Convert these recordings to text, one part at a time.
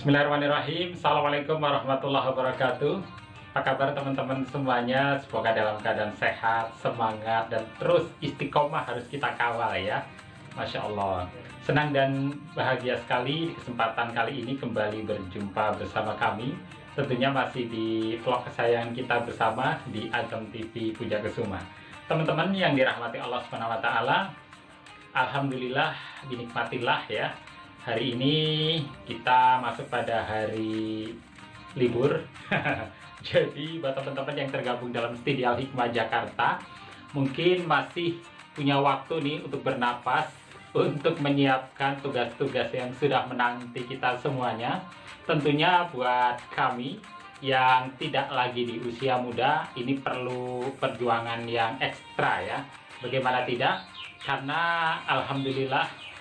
Bismillahirrahmanirrahim. Assalamualaikum warahmatullahi wabarakatuh. Apa kabar teman-teman semuanya? Semoga dalam keadaan sehat, semangat, dan terus istiqomah harus kita kawal ya. Masya Allah. Senang dan bahagia sekali di kesempatan kali ini kembali berjumpa bersama kami. Tentunya masih di vlog kesayangan kita bersama di Agam TV Puja Kesuma. Teman-teman yang dirahmati Allah Subhanahu wa taala, alhamdulillah dinikmatilah ya. Hari ini kita masuk pada hari libur. Jadi buat teman-teman yang tergabung dalam Studio Hikmah Jakarta, mungkin masih punya waktu nih untuk bernapas, untuk menyiapkan tugas-tugas yang sudah menanti kita semuanya. Tentunya buat kami yang tidak lagi di usia muda, ini perlu perjuangan yang ekstra ya. Bagaimana tidak? Karena alhamdulillah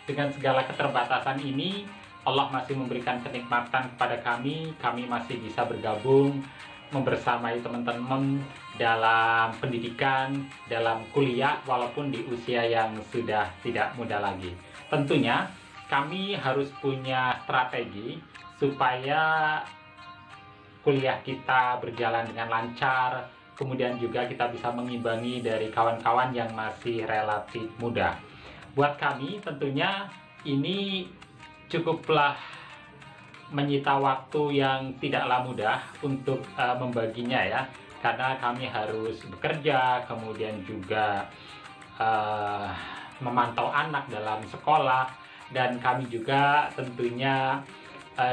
dengan segala keterbatasan ini Allah masih memberikan kenikmatan kepada kami masih bisa bergabung membersamai teman-teman dalam pendidikan, dalam kuliah walaupun di usia yang sudah tidak muda lagi. Tentunya kami harus punya strategi supaya kuliah kita berjalan dengan lancar, kemudian juga kita bisa mengimbangi dari kawan-kawan yang masih relatif muda. Buat kami tentunya ini cukuplah menyita waktu yang tidaklah mudah untuk membaginya ya, karena kami harus bekerja, kemudian juga memantau anak dalam sekolah, dan kami juga tentunya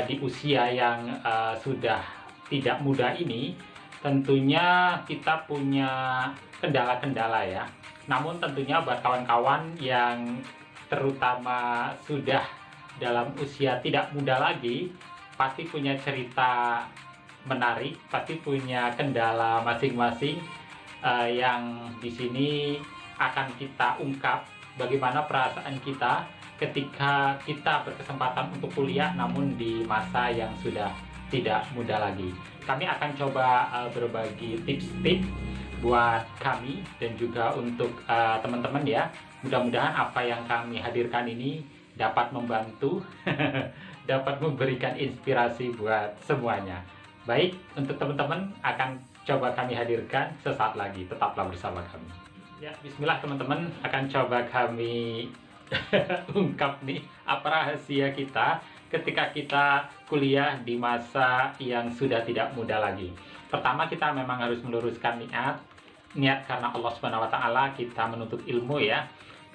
di usia yang sudah tidak muda ini tentunya kita punya kendala-kendala ya. Namun tentunya buat kawan-kawan yang terutama sudah dalam usia tidak muda lagi, pasti punya cerita menarik, pasti punya kendala masing-masing yang di sini akan kita ungkap bagaimana perasaan kita ketika kita berkesempatan untuk kuliah namun di masa yang sudah tidak muda lagi. Kami akan coba berbagi tips-tips buat kami dan juga untuk teman-teman ya. Mudah-mudahan apa yang kami hadirkan ini dapat membantu dapat memberikan inspirasi buat semuanya. Baik, untuk teman-teman akan coba kami hadirkan sesaat lagi. Tetaplah bersama kami. Ya, bismillah teman-teman, akan coba kami ungkap nih apa rahasia kita ketika kita kuliah di masa yang sudah tidak muda lagi. Pertama, kita memang harus meluruskan niat karena Allah Subhanahu wa taala kita menuntut ilmu ya.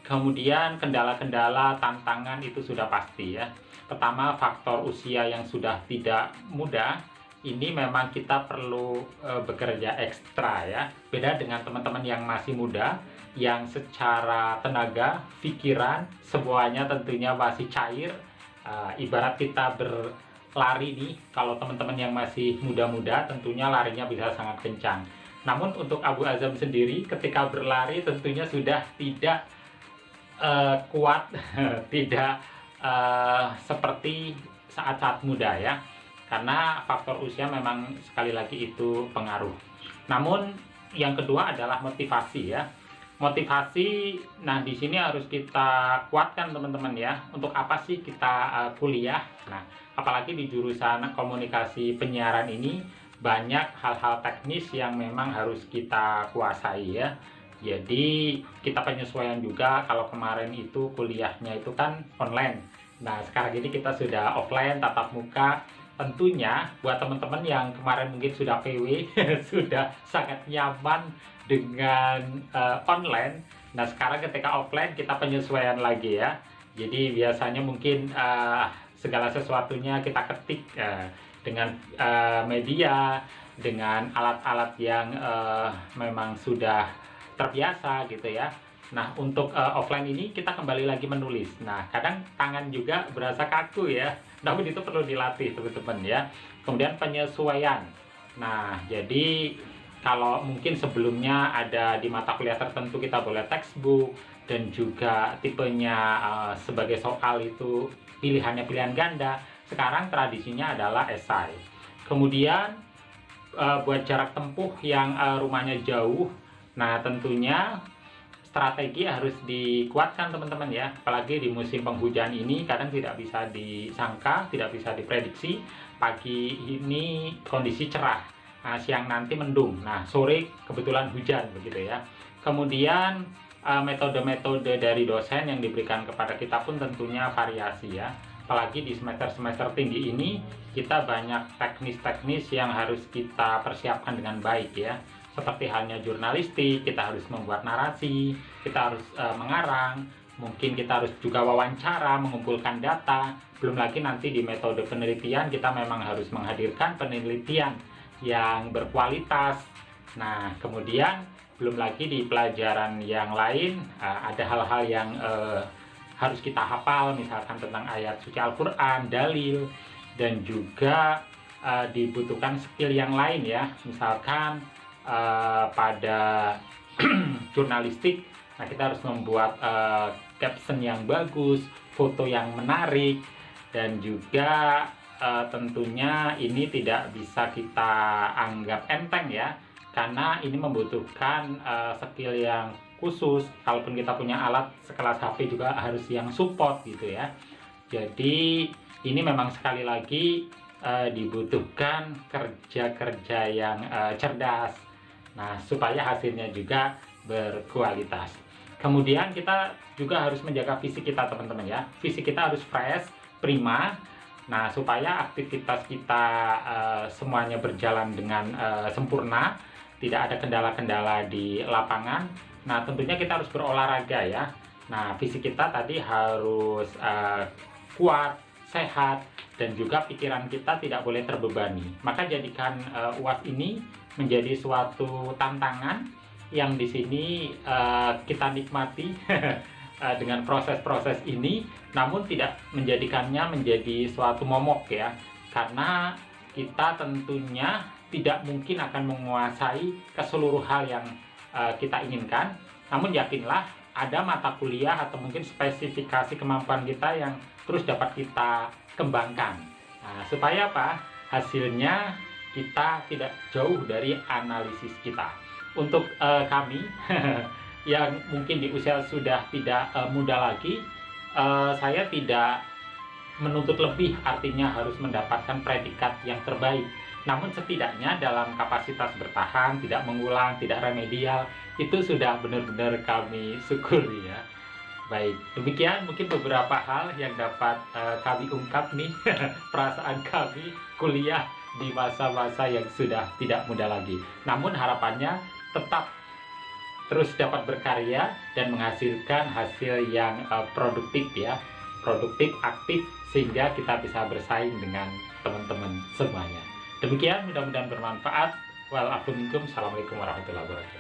Kemudian kendala-kendala, tantangan itu sudah pasti ya. Pertama, faktor usia yang sudah tidak muda, ini memang kita perlu bekerja ekstra ya. Beda dengan teman-teman yang masih muda, yang secara tenaga, pikiran, semuanya tentunya masih cair. Ibarat kita berlari nih, kalau teman-teman yang masih muda-muda tentunya larinya bisa sangat kencang. Namun untuk Abu Azam sendiri ketika berlari tentunya sudah tidak kuat, tidak seperti saat-saat muda ya. Karena faktor usia memang sekali lagi itu pengaruh. Namun yang kedua adalah motivasi ya. Motivasi, nah di sini harus kita kuatkan teman-teman ya. Untuk apa sih kita kuliah? Nah, apalagi di jurusan komunikasi penyiaran ini banyak hal-hal teknis yang memang harus kita kuasai ya. Jadi kita penyesuaian juga, kalau kemarin itu kuliahnya itu kan online. Nah, sekarang ini kita sudah offline, tatap muka. Tentunya buat teman-teman yang kemarin mungkin sudah PW, sudah sangat nyaman dengan online. Nah, sekarang ketika offline kita penyesuaian lagi ya. Jadi biasanya mungkin segala sesuatunya kita ketik dengan media, dengan alat-alat yang memang sudah terbiasa gitu ya. Nah, untuk offline ini kita kembali lagi menulis. Nah, kadang tangan juga berasa kaku ya. Namun itu perlu dilatih teman-teman ya. Kemudian penyesuaian. Nah, jadi kalau mungkin sebelumnya ada di mata kuliah tertentu kita boleh textbook dan juga tipenya sebagai soal itu pilihannya pilihan ganda. Sekarang tradisinya adalah esai. Kemudian buat jarak tempuh yang rumahnya jauh. Nah, tentunya strategi harus dikuatkan teman-teman ya, apalagi di musim penghujan ini kadang tidak bisa disangka, tidak bisa diprediksi. Pagi ini kondisi cerah, nah siang nanti mendung, nah sore kebetulan hujan begitu ya. Kemudian metode-metode dari dosen yang diberikan kepada kita pun tentunya variasi ya, apalagi di semester-semester tinggi ini kita banyak teknis-teknis yang harus kita persiapkan dengan baik ya. Seperti halnya jurnalistik, kita harus membuat narasi, kita harus mengarang, mungkin kita harus juga wawancara, mengumpulkan data. Belum lagi nanti di metode penelitian kita memang harus menghadirkan penelitian yang berkualitas. Nah, kemudian belum lagi di pelajaran yang lain ada hal-hal yang harus kita hafal, misalkan tentang ayat suci Al-Quran, dalil, dan juga dibutuhkan skill yang lain ya, misalkan pada jurnalistik, nah kita harus membuat caption yang bagus, foto yang menarik, dan juga tentunya ini tidak bisa kita anggap enteng ya, karena ini membutuhkan skill yang khusus. Kalaupun kita punya alat sekelas HP juga harus yang support gitu ya. Jadi ini memang sekali lagi dibutuhkan kerja-kerja yang cerdas, nah supaya hasilnya juga berkualitas. Kemudian kita juga harus menjaga fisik kita teman-teman ya, fisik kita harus fresh, prima, nah supaya aktivitas kita semuanya berjalan dengan sempurna, tidak ada kendala-kendala di lapangan. Nah tentunya kita harus berolahraga ya, nah fisik kita tadi harus kuat, sehat, dan juga pikiran kita tidak boleh terbebani. Maka jadikan UAS ini menjadi suatu tantangan yang di sini kita nikmati dengan proses-proses ini, namun tidak menjadikannya menjadi suatu momok ya, karena kita tentunya tidak mungkin akan menguasai keseluruh hal yang kita inginkan. Namun yakinlah ada mata kuliah atau mungkin spesifikasi kemampuan kita yang terus dapat kita kembangkan. Nah, supaya apa? Hasilnya kita tidak jauh dari analisis kita. Untuk kami yang mungkin di usia sudah tidak muda lagi, saya tidak menuntut lebih, artinya harus mendapatkan predikat yang terbaik. Namun setidaknya dalam kapasitas bertahan, tidak mengulang, tidak remedial, itu sudah benar-benar kami syukuri ya. Baik, demikian mungkin beberapa hal yang dapat kami ungkap nih, perasaan kami kuliah di masa-masa yang sudah tidak muda lagi. Namun harapannya tetap terus dapat berkarya dan menghasilkan hasil yang produktif ya, produktif, aktif, sehingga kita bisa bersaing dengan teman-teman semuanya. Demikian, mudah-mudahan bermanfaat. Wal afu minkum. Assalamualaikum warahmatullahi wabarakatuh.